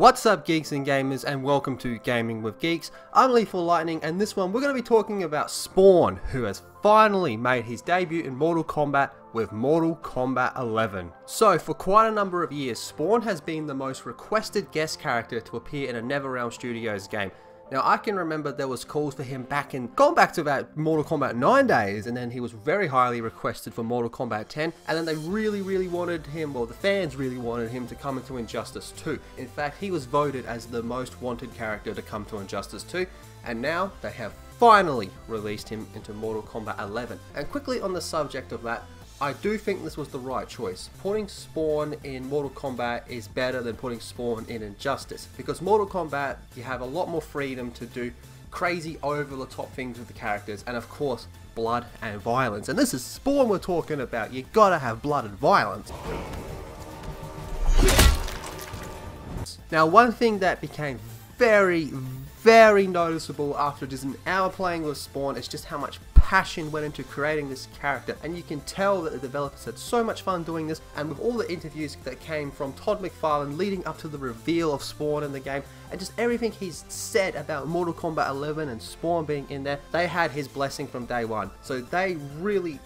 What's up, geeks and gamers, and welcome to Gaming with Geeks. I'm Lethal Lightning, and this one we're going to be talking about Spawn, who has finally made his debut in Mortal Kombat with Mortal Kombat 11. So, for quite a number of years, Spawn has been the most requested guest character to appear in a NetherRealm Studios game. Now, I can remember there was calls for him going back to about Mortal Kombat 9 days, and then he was very highly requested for Mortal Kombat 10, and then they really wanted him, well, the fans really wanted him to come into Injustice 2. In fact, he was voted as the most wanted character to come to Injustice 2, and now they have finally released him into Mortal Kombat 11. And quickly on the subject of that, I do think this was the right choice. Putting Spawn in Mortal Kombat is better than putting Spawn in Injustice, because Mortal Kombat, you have a lot more freedom to do crazy over-the-top things with the characters, and of course, blood and violence. And this is Spawn we're talking about. You gotta have blood and violence. Now, one thing that became very noticeable after just an hour playing with Spawn is just how much passion went into creating this character, and you can tell that the developers had so much fun doing this. And with all the interviews that came from Todd McFarlane leading up to the reveal of Spawn in the game, and just everything he's said about Mortal Kombat 11 and Spawn being in there, they had his blessing from day one. So they really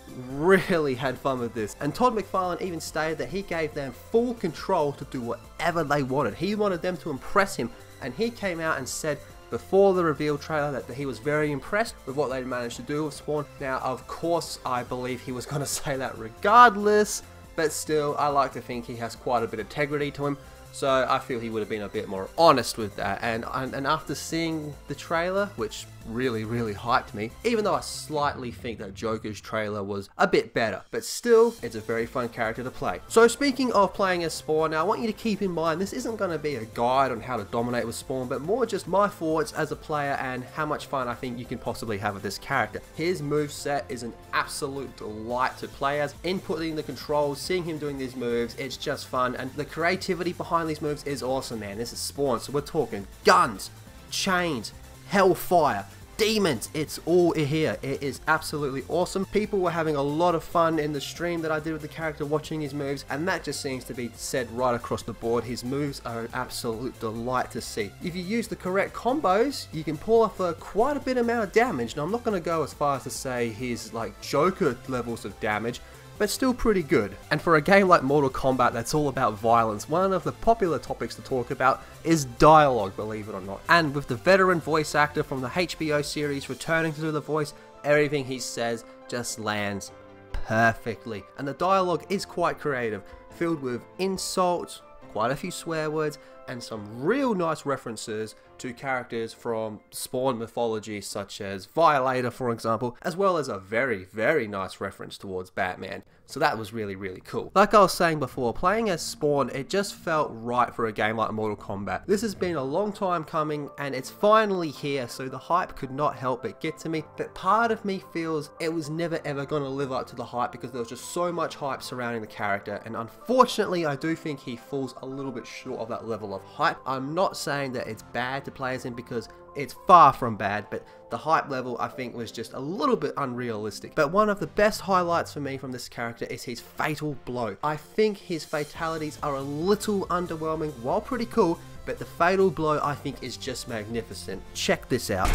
had fun with this. And Todd McFarlane even stated that he gave them full control to do whatever they wanted. He wanted them to impress him, and he came out and said before the reveal trailer that he was very impressed with what they'd managed to do with Spawn. Now, of course, I believe he was going to say that regardless, but still, I like to think he has quite a bit of integrity to him, so I feel he would have been a bit more honest with that. And after seeing the trailer, which really hyped me, even though I slightly think that Joker's trailer was a bit better, but still, it's a very fun character to play. So speaking of playing as Spawn, now I want you to keep in mind this isn't going to be a guide on how to dominate with Spawn, but more just my thoughts as a player and how much fun I think you can possibly have with this character. His moveset is an absolute delight to play as. Inputting the controls, seeing him doing these moves, it's just fun, and the creativity behind these moves is awesome, man. This is Spawn, so we're talking guns, chains, hellfire, demons, it's all here. It is absolutely awesome. People were having a lot of fun in the stream that I did with the character watching his moves, and that just seems to be said right across the board. His moves are an absolute delight to see. If you use the correct combos, you can pull off quite a bit amount of damage. Now, I'm not going to go as far as to say his like Joker levels of damage, but still pretty good. And for a game like Mortal Kombat that's all about violence, one of the popular topics to talk about is dialogue, believe it or not. And with the veteran voice actor from the HBO series returning to do the voice, everything he says just lands perfectly. And the dialogue is quite creative, filled with insults, quite a few swear words, and some real nice references to characters from Spawn mythology, such as Violator, for example, as well as a very nice reference towards Batman. So that was really cool. Like I was saying before, playing as Spawn, it just felt right for a game like Mortal Kombat. This has been a long time coming, and it's finally here, so the hype could not help but get to me. But part of me feels it was never ever going to live up to the hype, because there was just so much hype surrounding the character, and unfortunately I do think he falls a little bit short of that level of hype. I'm not saying that it's bad to play as him, because it's far from bad, but the hype level I think was just a little bit unrealistic. But one of the best highlights for me from this character is his fatal blow. I think his fatalities are a little underwhelming while pretty cool, but the fatal blow I think is just magnificent. Check this out.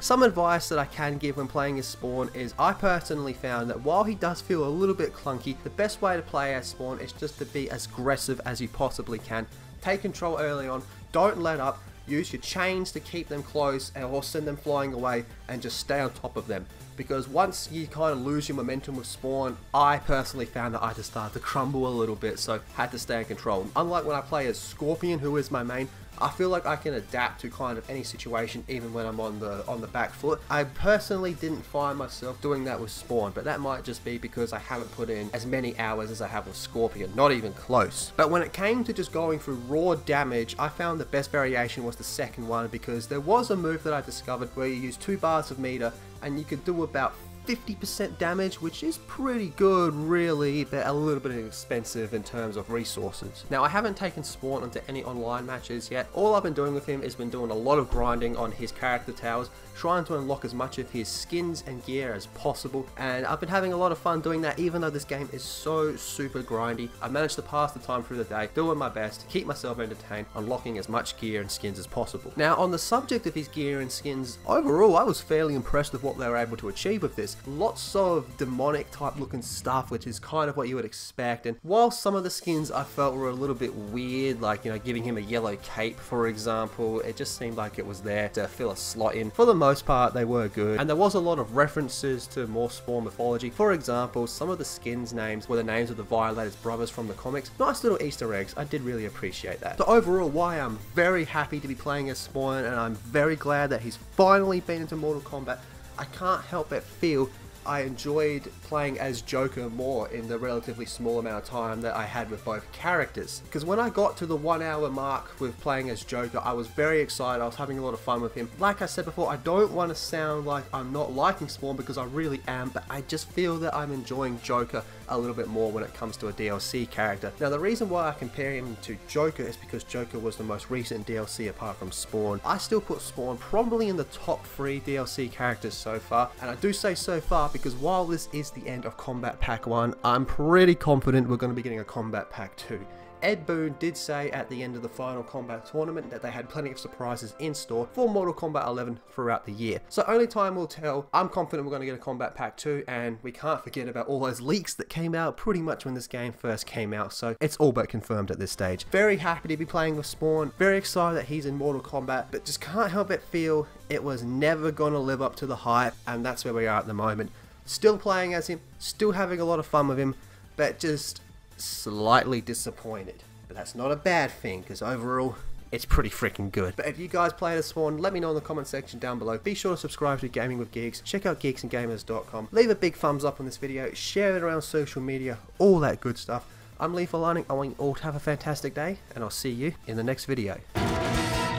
Some advice that I can give when playing as Spawn is I personally found that while he does feel a little bit clunky, the best way to play as Spawn is just to be as aggressive as you possibly can. Take control early on, don't let up, use your chains to keep them close or send them flying away, and just stay on top of them. Because once you kind of lose your momentum with Spawn, I personally found that I just started to crumble a little bit, so had to stay in control. Unlike when I play as Scorpion, who is my main, I feel like I can adapt to kind of any situation, even when I'm on the back foot. I personally didn't find myself doing that with Spawn, but that might just be because I haven't put in as many hours as I have with Scorpion, not even close. But when it came to just going through raw damage, I found the best variation was the second one, because there was a move that I discovered where you use 2 bars of meter and you could do about 50% damage, which is pretty good really, but a little bit expensive in terms of resources. Now, I haven't taken Spawn into any online matches yet. All I've been doing with him is been doing a lot of grinding on his character towers, trying to unlock as much of his skins and gear as possible, and I've been having a lot of fun doing that even though this game is so super grindy. I managed to pass the time through the day, doing my best to keep myself entertained, unlocking as much gear and skins as possible. Now, on the subject of his gear and skins, overall I was fairly impressed with what they were able to achieve with this. Lots of demonic type looking stuff, which is kind of what you would expect, and while some of the skins I felt were a little bit weird, like, you know, giving him a yellow cape for example, it just seemed like it was there to fill a slot in. For the most part they were good, and there was a lot of references to more Spawn mythology. For example, some of the skins names were the names of the Violators brothers from the comics. Nice little Easter eggs, I did really appreciate that. So overall, why I'm very happy to be playing as Spawn, and I'm very glad that he's finally been into Mortal Kombat. I can't help but feel I enjoyed playing as Joker more in the relatively small amount of time that I had with both characters. Because when I got to the 1 hour mark with playing as Joker, I was very excited, I was having a lot of fun with him. Like I said before, I don't want to sound like I'm not liking Spawn because I really am, but I just feel that I'm enjoying Joker a little bit more when it comes to a DLC character. Now, the reason why I compare him to Joker is because Joker was the most recent DLC apart from Spawn. I still put Spawn probably in the top 3 DLC characters so far, and I do say so far because while this is the end of Kombat Pack 1, I'm pretty confident we're going to be getting a Kombat Pack 2. Ed Boon did say at the end of the final Kombat tournament that they had plenty of surprises in store for Mortal Kombat 11 throughout the year. So only time will tell. I'm confident we're going to get a Kombat Pack 2, and we can't forget about all those leaks that came out pretty much when this game first came out, so it's all but confirmed at this stage. Very happy to be playing with Spawn, very excited that he's in Mortal Kombat, but just can't help but feel it was never going to live up to the hype, and that's where we are at the moment. Still playing as him, still having a lot of fun with him, but just slightly disappointed. But that's not a bad thing, because overall it's pretty freaking good. But if you guys played as Spawn, let me know in the comment section down below. Be sure to subscribe to Gaming with Geeks, check out geeksandgamers.com, leave a big thumbs up on this video, share it around social media, all that good stuff. I'm Lee for Lining. I want you all to have a fantastic day, and I'll see you in the next video.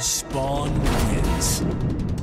Spawn wins.